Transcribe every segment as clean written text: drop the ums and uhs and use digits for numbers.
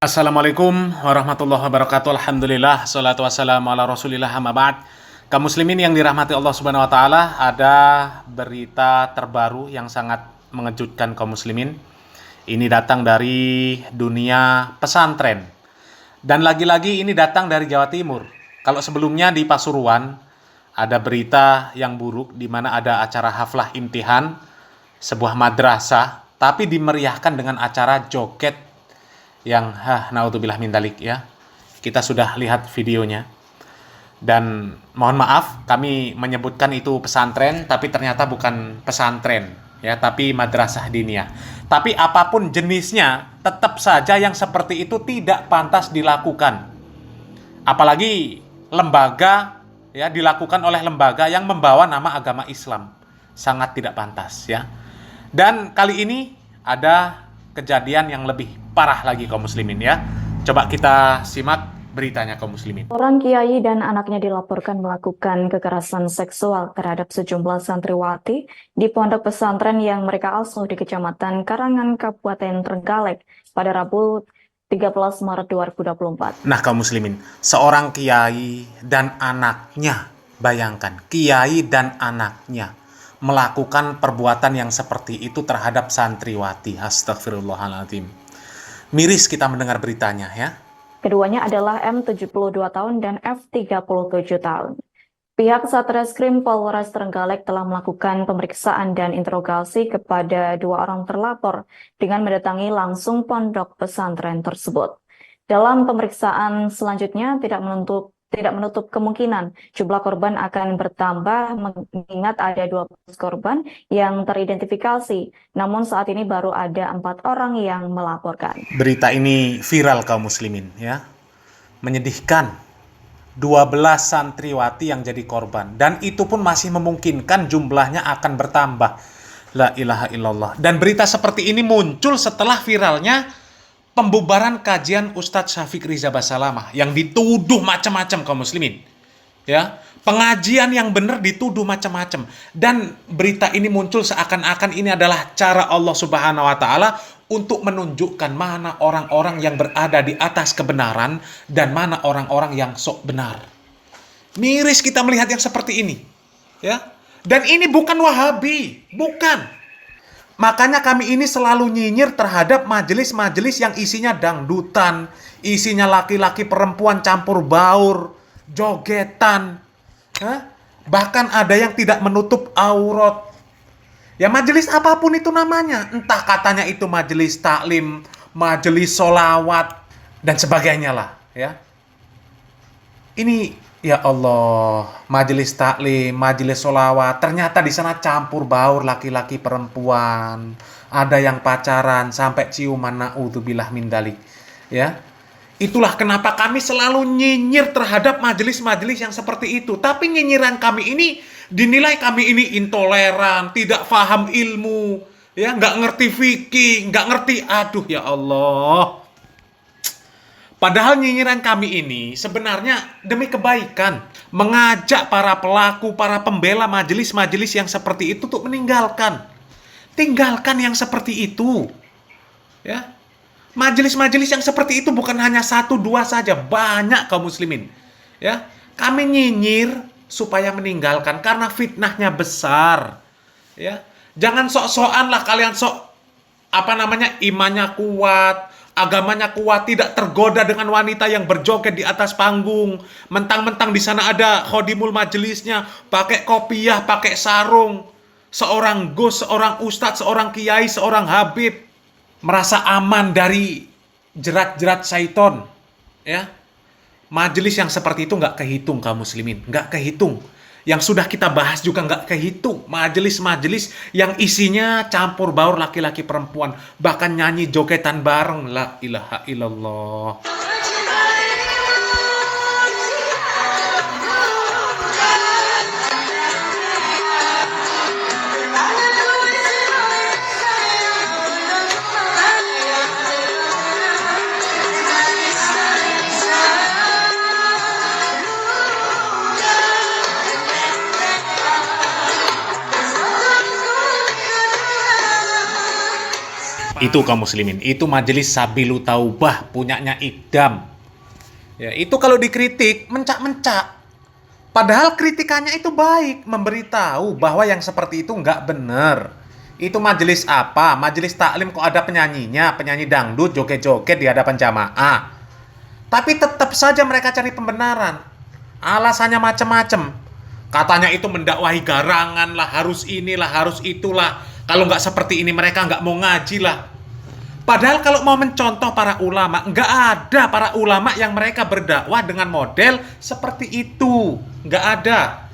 Assalamualaikum warahmatullahi wabarakatuh. Alhamdulillah, salatu wassalamu ala rasulillah, amma ba'd. Kaum muslimin yang dirahmati Allah subhanahu wa ta'ala, ada berita terbaru yang sangat mengejutkan kaum muslimin. Ini datang dari dunia pesantren. Dan lagi-lagi ini datang dari Jawa Timur. Kalau sebelumnya di Pasuruan, ada berita yang buruk di mana ada acara haflah imtihan sebuah madrasah, tapi dimeriahkan dengan acara joget yang naudzubillah min dzalik ya. Kita sudah lihat videonya. Dan mohon maaf kami menyebutkan itu pesantren tapi ternyata bukan pesantren ya, tapi madrasah diniyah. Tapi apapun jenisnya, tetap saja yang seperti itu tidak pantas dilakukan. Apalagi lembaga ya, dilakukan oleh lembaga yang membawa nama agama Islam. Sangat tidak pantas ya. Dan kali ini ada kejadian yang lebih parah lagi kaum muslimin ya. Coba kita simak beritanya kaum muslimin. Seorang kiai dan anaknya dilaporkan melakukan kekerasan seksual terhadap sejumlah santriwati di pondok pesantren yang mereka asuh di Kecamatan Karangan, Kabupaten Trenggalek pada Rabu 13 Maret 2024. Nah kaum muslimin, seorang kiai dan anaknya, bayangkan, kiai dan anaknya melakukan perbuatan yang seperti itu terhadap santriwati. Astagfirullahaladzim. Miris kita mendengar beritanya ya. Keduanya adalah M 72 tahun dan F 37 tahun. Pihak Satreskrim Polres Trenggalek telah melakukan pemeriksaan dan interogasi kepada dua orang terlapor dengan mendatangi langsung pondok pesantren tersebut. Dalam pemeriksaan selanjutnya tidak menutup kemungkinan jumlah korban akan bertambah mengingat ada 12 korban yang teridentifikasi. Namun saat ini baru ada 4 orang yang melaporkan. Berita ini viral kaum muslimin ya. Menyedihkan. 12 santriwati yang jadi korban. Dan itu pun masih memungkinkan jumlahnya akan bertambah. La ilaha illallah. Dan berita seperti ini muncul setelah viralnya pembubaran kajian Ustadz Syafiq Riza Basalamah yang dituduh macam-macam kaum muslimin. Ya, pengajian yang benar dituduh macam-macam. Dan berita ini muncul seakan-akan ini adalah cara Allah Subhanahu wa taala untuk menunjukkan mana orang-orang yang berada di atas kebenaran dan mana orang-orang yang sok benar. Miris kita melihat yang seperti ini. Ya. Dan ini bukan Wahabi, bukan. Makanya kami ini selalu nyinyir terhadap majelis-majelis yang isinya dangdutan, isinya laki-laki perempuan campur baur, jogetan. Bahkan ada yang tidak menutup aurat. Ya majelis apapun itu namanya. Entah katanya itu majelis taklim, majelis solawat, dan sebagainya lah. Ya. Ini ya Allah, majelis taklim, majelis solawat, ternyata di sana campur baur laki-laki perempuan, ada yang pacaran sampai ciuman, naudzubillah min dzalik. Ya, itulah kenapa kami selalu nyinyir terhadap majelis-majelis yang seperti itu. Tapi nyinyiran kami ini dinilai kami ini intoleran, tidak paham ilmu, ya, nggak ngerti fikih, nggak ngerti. Aduh ya Allah. Padahal nyinyiran kami ini sebenarnya demi kebaikan. Mengajak para pelaku, para pembela majelis-majelis yang seperti itu untuk meninggalkan. Tinggalkan yang seperti itu. Ya. Majelis-majelis yang seperti itu bukan hanya 1, 2 saja. Banyak kaum muslimin. Ya. Kami nyinyir supaya meninggalkan karena fitnahnya besar. Ya. Jangan sok-sokan lah kalian imannya kuat, agamanya kuat, tidak tergoda dengan wanita yang berjoget di atas panggung. Mentang-mentang di sana ada khodimul majelisnya, pakai kopiah, pakai sarung. Seorang gus, seorang ustadz, seorang kiai, seorang habib merasa aman dari jerat-jerat syaiton. Ya. Majelis yang seperti itu nggak kehitung kaum muslimin, nggak kehitung. Yang sudah kita bahas juga nggak kehitung. Majelis-majelis yang isinya campur baur laki-laki perempuan. Bahkan nyanyi jogetan bareng. La ilaha illallah. Itu kaum muslimin, itu Majelis Sabilu Taubah punyanya Idam. Ya, itu kalau dikritik mencak-mencak. Padahal kritikannya itu baik, memberitahu bahwa yang seperti itu nggak benar. Itu majelis apa? Majelis taklim kok ada penyanyinya, penyanyi dangdut, joget-joget di hadapan jamaah. Tapi tetap saja mereka cari pembenaran. Alasannya macam-macam. Katanya itu mendakwahi garangan lah, harus inilah, harus itulah. Kalau nggak seperti ini mereka nggak mau ngaji lah. Padahal kalau mau mencontoh para ulama, nggak ada para ulama yang mereka berdakwah dengan model seperti itu. Nggak ada.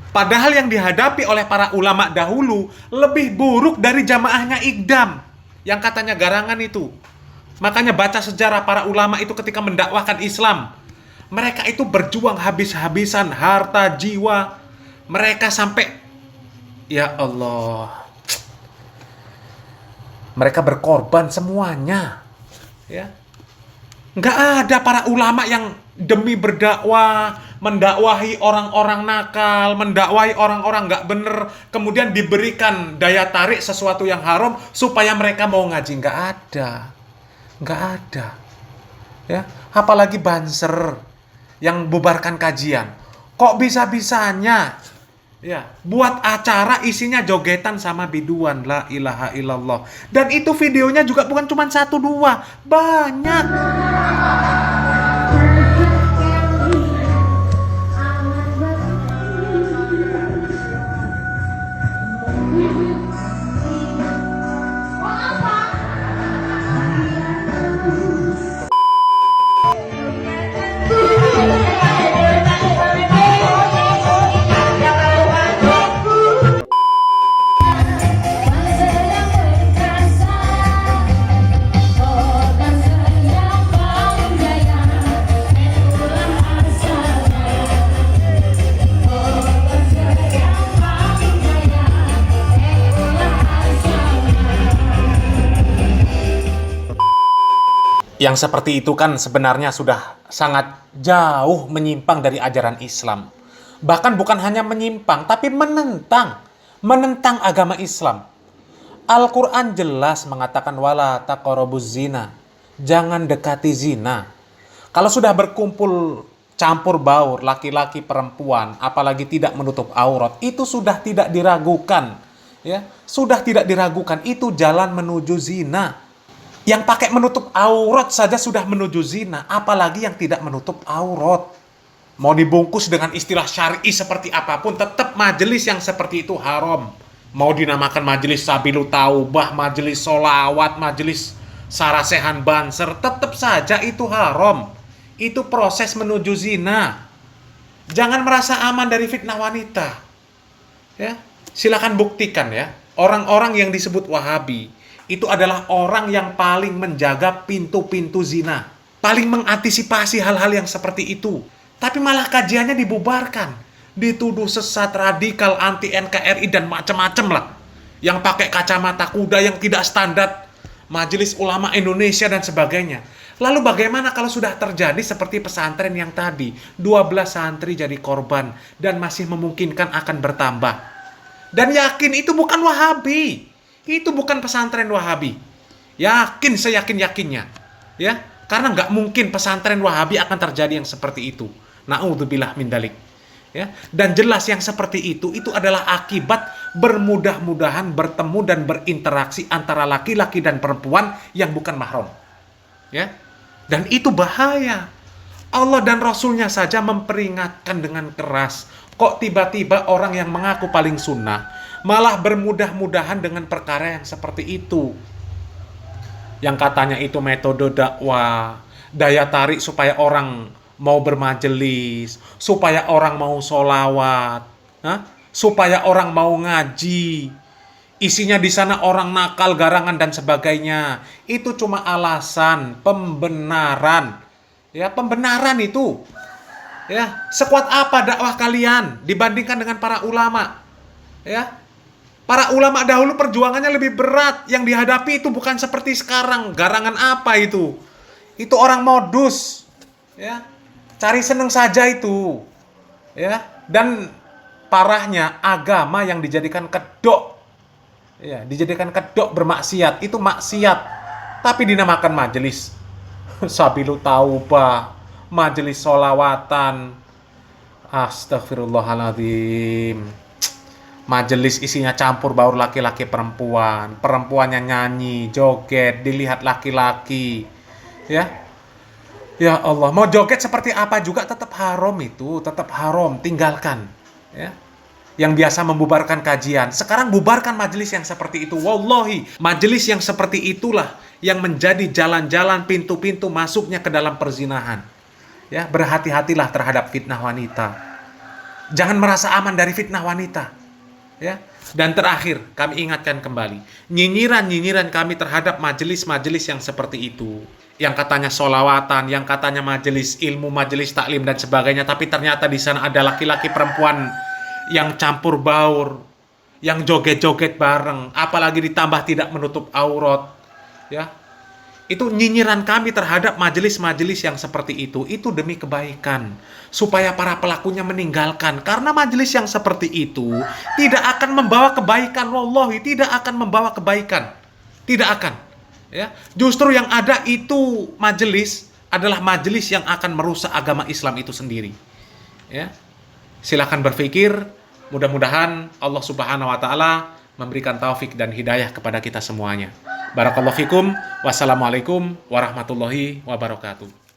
Padahal yang dihadapi oleh para ulama dahulu lebih buruk dari jamaahnya Idam yang katanya garangan itu. Makanya baca sejarah para ulama itu ketika mendakwahkan Islam. Mereka itu berjuang habis-habisan harta, jiwa. Mereka sampai, ya Allah, mereka berkorban semuanya. Ya. Nggak ada para ulama yang demi berdakwah, mendakwahi orang-orang nakal, mendakwahi orang-orang nggak bener, kemudian diberikan daya tarik sesuatu yang haram supaya mereka mau ngaji. Nggak ada. Nggak ada. Ya. Apalagi Banser yang bubarkan kajian. Kok bisa-bisanya ya, buat acara isinya jogetan sama biduan, la ilaha illallah. Dan itu videonya juga bukan cuma 1-2, banyak. Yang seperti itu kan sebenarnya sudah sangat jauh menyimpang dari ajaran Islam. Bahkan bukan hanya menyimpang, tapi menentang agama Islam. Al-Quran jelas mengatakan wala taqrabuz zina. Jangan dekati zina. Kalau sudah berkumpul campur baur laki-laki perempuan, apalagi tidak menutup aurat, itu sudah tidak diragukan. Ya, sudah tidak diragukan, itu jalan menuju zina. Yang pakai menutup aurat saja sudah menuju zina, apalagi yang tidak menutup aurat. Mau dibungkus dengan istilah syar'i seperti apapun, tetap majelis yang seperti itu haram. Mau dinamakan majelis Sabilu Taubah, majelis solawat, majelis sarasehan Banser, tetap saja itu haram. Itu proses menuju zina. Jangan merasa aman dari fitnah wanita. Ya, silakan buktikan ya. Orang-orang yang disebut Wahabi itu adalah orang yang paling menjaga pintu-pintu zina. Paling mengantisipasi hal-hal yang seperti itu. Tapi malah kajiannya dibubarkan. Dituduh sesat, radikal, anti NKRI, dan macam-macam lah. Yang pakai kacamata kuda yang tidak standar. Majelis Ulama Indonesia dan sebagainya. Lalu bagaimana kalau sudah terjadi seperti pesantren yang tadi. 12 santri jadi korban. Dan masih memungkinkan akan bertambah. Dan yakin itu bukan Wahabi. Itu bukan pesantren Wahabi. Yakin, seyakin-yakinnya. Ya, karena nggak mungkin pesantren Wahabi akan terjadi yang seperti itu. Na'udzubillah min dalik. Ya, dan jelas yang seperti itu adalah akibat bermudah-mudahan bertemu dan berinteraksi antara laki-laki dan perempuan yang bukan mahram. Ya. Dan itu bahaya. Allah dan Rasulnya saja memperingatkan dengan keras. Kok tiba-tiba orang yang mengaku paling sunnah malah bermudah-mudahan dengan perkara yang seperti itu. Yang katanya itu metode dakwah, daya tarik supaya orang mau bermajelis, supaya orang mau solawat, supaya orang mau ngaji. Isinya di sana orang nakal, garangan, dan sebagainya. Itu cuma alasan, pembenaran. Ya, pembenaran itu. Ya, sekuat apa dakwah kalian dibandingkan dengan para ulama? Ya. Para ulama dahulu perjuangannya lebih berat. Yang dihadapi itu bukan seperti sekarang. Garangan apa itu? Itu orang modus. Ya. Cari seneng saja itu. Ya. Dan parahnya agama yang dijadikan kedok. Ya, dijadikan kedok bermaksiat, itu maksiat. Tapi dinamakan majelis. Sabilu taubah, majelis solawatan. Astagfirullahaladzim. Majelis isinya campur baur laki-laki perempuan. Perempuannya nyanyi, joget, dilihat laki-laki. Ya, ya Allah, mau joget seperti apa juga tetap haram itu, tetap haram, tinggalkan. Ya. Yang biasa membubarkan kajian, sekarang bubarkan majelis yang seperti itu. Wallahi, majelis yang seperti itulah yang menjadi jalan-jalan pintu-pintu masuknya ke dalam perzinahan. Ya, berhati-hatilah terhadap fitnah wanita. Jangan merasa aman dari fitnah wanita. Ya. Dan terakhir, kami ingatkan kembali, nyinyiran-nyinyiran kami terhadap majelis-majelis yang seperti itu, yang katanya solawatan, yang katanya majelis ilmu, majelis taklim dan sebagainya, tapi ternyata di sana ada laki-laki perempuan yang campur baur, yang joget-joget bareng, apalagi ditambah tidak menutup aurat, ya. Itu nyinyiran kami terhadap majelis-majelis yang seperti itu demi kebaikan, supaya para pelakunya meninggalkan. Karena majelis yang seperti itu tidak akan membawa kebaikan, wallahi, tidak akan membawa kebaikan. Tidak akan. Ya, justru yang ada itu majelis adalah majelis yang akan merusak agama Islam itu sendiri. Ya. Silakan berpikir, mudah-mudahan Allah Subhanahu wa taala memberikan taufik dan hidayah kepada kita semuanya. Barakallahu fikum. Wassalamualaikum warahmatullahi wabarakatuh.